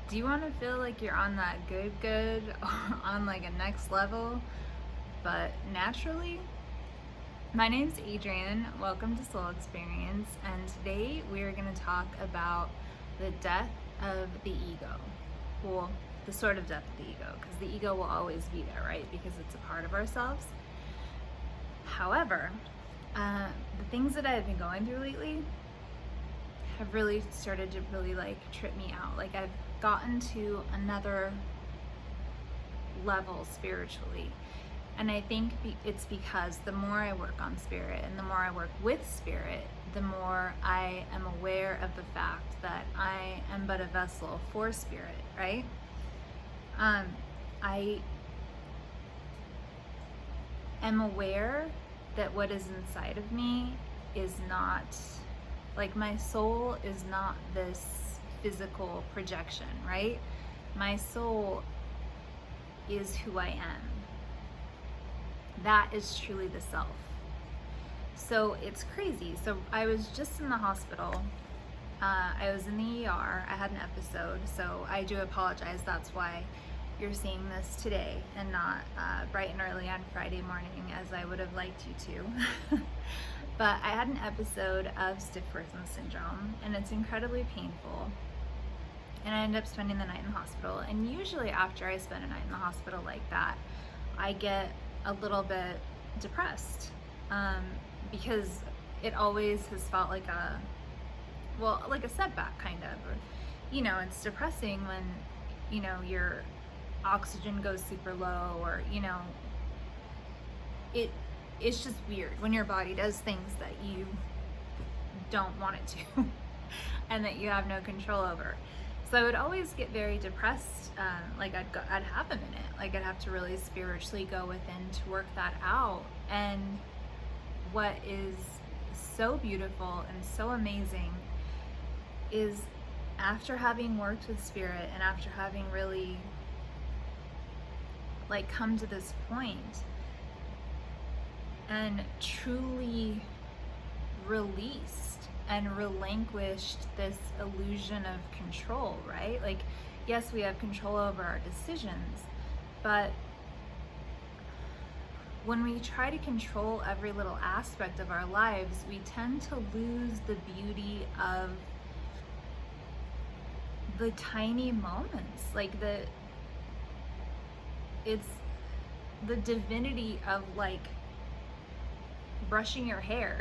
Do you want to feel like you're on that good or on like a next level, but naturally? My name's Adrienne. Welcome to Soul Experience, and today we are going to talk about the death of the ego. Well, the sort of death of the ego, because the ego will always be there, right? Because it's a part of ourselves. However, the things that I've been going through lately have really started to really like trip me out. Like I've gotten to another level spiritually. And I think it's because the more I work on spirit and the more I work with spirit, the more I am aware of the fact that I am but a vessel for spirit, right? I am aware that what is inside of me is not, like my soul is not this physical projection, right? My soul is who I am. That is truly the self. So it's crazy. So I was just in the hospital. I was in the ER. I had an episode. So I do apologize. That's why you're seeing this today and not bright and early on Friday morning as I would have liked you to. But I had an episode of stiff person syndrome, and it's incredibly painful. And I ended up spending the night in the hospital. And usually after I spend a night in the hospital like that, I get a little bit depressed because it always has felt like like a setback kind of. Or, it's depressing when, your oxygen goes super low, or, it's just weird when your body does things that you don't want it to and that you have no control over. So I would always get very depressed. Like I'd have a minute. Like I'd have to really spiritually go within to work that out. And what is so beautiful and so amazing is after having worked with spirit and after having really like come to this point and truly released and relinquished this illusion of control, right? Like, yes, we have control over our decisions, but when we try to control every little aspect of our lives, we tend to lose the beauty of the tiny moments. Like it's the divinity of like brushing your hair,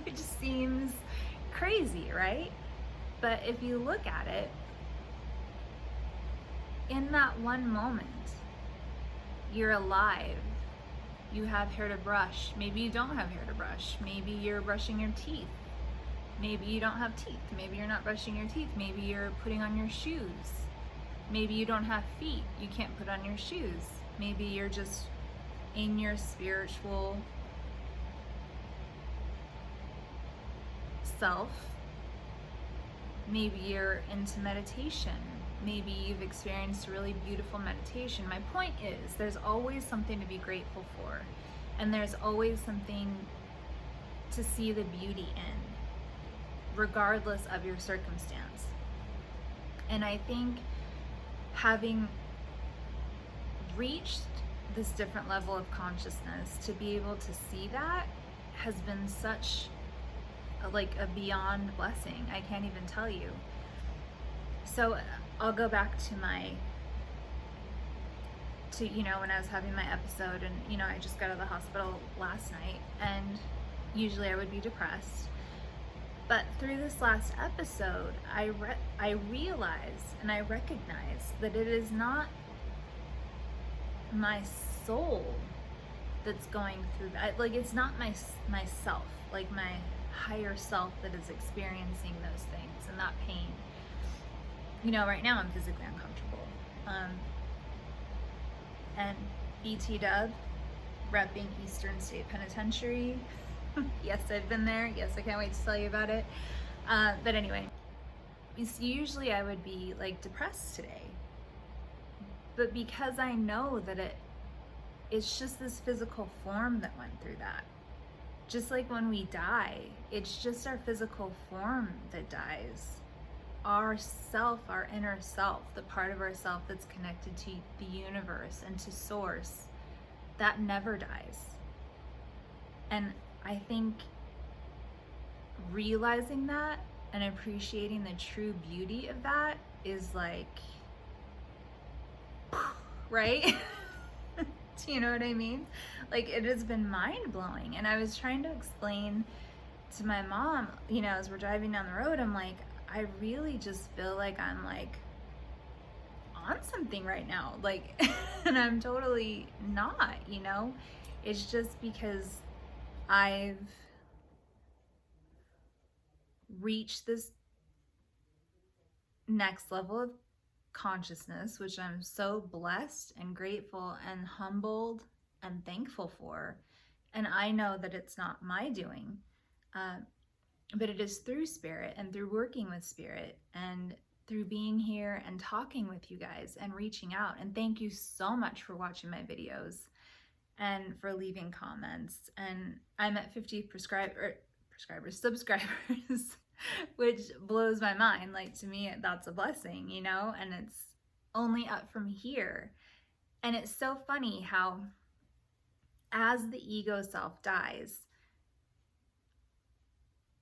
which seems crazy, right? But if you look at it, in that one moment, you're alive. You have hair to brush. Maybe you don't have hair to brush. Maybe you're brushing your teeth. Maybe you don't have teeth. Maybe you're not brushing your teeth. Maybe you're putting on your shoes. Maybe you don't have feet. You can't put on your shoes. Maybe you're just in your spiritual self. Maybe you're into meditation. Maybe you've experienced a really beautiful meditation. My point is, there's always something to be grateful for, and there's always something to see the beauty in, regardless of your circumstance. And I think having reached this different level of consciousness, to be able to see that has been such a beyond blessing. I can't even tell you. So I'll go back to when I was having my episode, and I just got out of the hospital last night, and usually I would be depressed, but through this last episode I realized and I recognized that it is not my soul that's going through that. Like it's not myself, like my higher self that is experiencing those things and that pain. Right now I'm physically uncomfortable. And BT Dub, repping Eastern State Penitentiary. Yes, I've been there. Yes, I can't wait to tell you about it. But anyway, usually I would be like depressed today. But because I know that it's just this physical form that went through that. Just like when we die, it's just our physical form that dies. our self, our inner self, the part of ourself that's connected to the universe and to source, that never dies. And I think realizing that and appreciating the true beauty of that is like, right? Do you know what I mean? Like, it has been mind blowing. And I was trying to explain to my mom, you know, as we're driving down the road, I'm like, I really just feel like I'm like on something right now. Like, and I'm totally not, you know? It's just because I've reached this next level of consciousness, which I'm so blessed and grateful and humbled and thankful for. And I know that it's not my doing, but it is through spirit and through working with spirit and through being here and talking with you guys and reaching out. And thank you so much for watching my videos and for leaving comments. And I'm at 50 subscribers, which blows my mind. Like, to me, that's a blessing, you know, and it's only up from here. And it's so funny how as the ego self dies,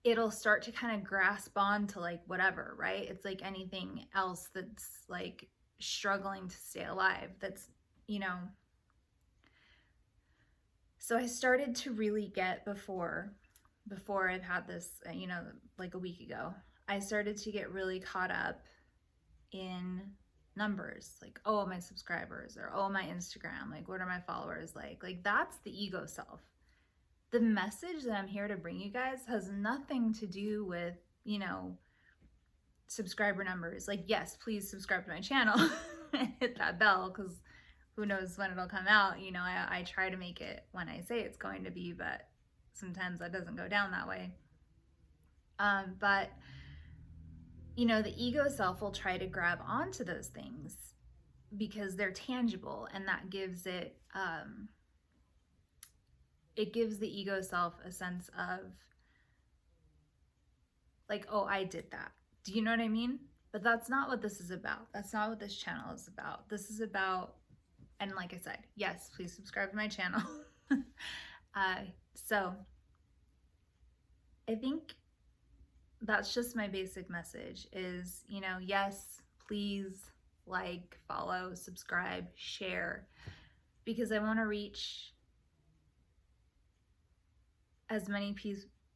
it'll start to kind of grasp on to like whatever, right? It's like anything else that's like struggling to stay alive. That's, you know, so I started to really get before I've had this, you know, like a week ago, I started to get really caught up in numbers, like, oh, my subscribers, or oh, my Instagram, like, what are my followers like? Like, that's the ego self. The message that I'm here to bring you guys has nothing to do with, you know, subscriber numbers. Like, yes, please subscribe to my channel and hit that bell, because who knows when it'll come out. You know, I try to make it when I say it's going to be, but sometimes that doesn't go down that way. But, you know, the ego self will try to grab onto those things because they're tangible, and that gives it, it gives the ego self a sense of like, oh, I did that. Do you know what I mean? But that's not what this is about. That's not what this channel is about. This is about, and like I said, yes, please subscribe to my channel. So I think that's just my basic message is, you know, yes, please like, follow, subscribe, share, because I want to reach as many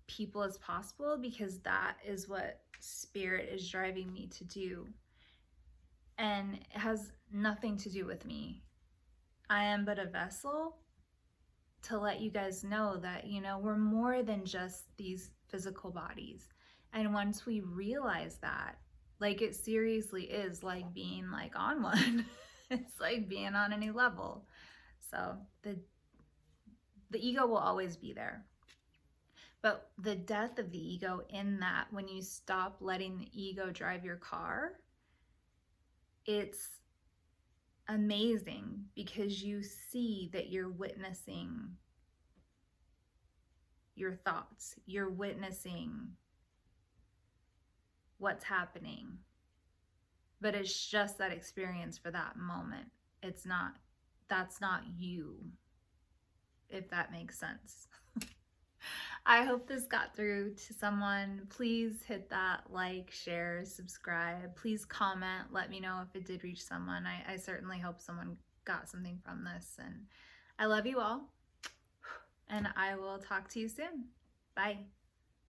people as possible, because that is what spirit is driving me to do. And it has nothing to do with me. I am but a vessel to let you guys know that, you know, we're more than just these physical bodies. And once we realize that, like, it seriously is like being like on one. It's like being on a new level. So the ego will always be there. But the death of the ego in that, when you stop letting the ego drive your car, it's amazing, because you see that you're witnessing your thoughts, you're witnessing what's happening, but it's just that experience for that moment. It's not, that's not you, if that makes sense. I hope this got through to someone. Please hit that like, share, subscribe. Please comment. Let me know if it did reach someone. I certainly hope someone got something from this. And I love you all. And I will talk to you soon. Bye.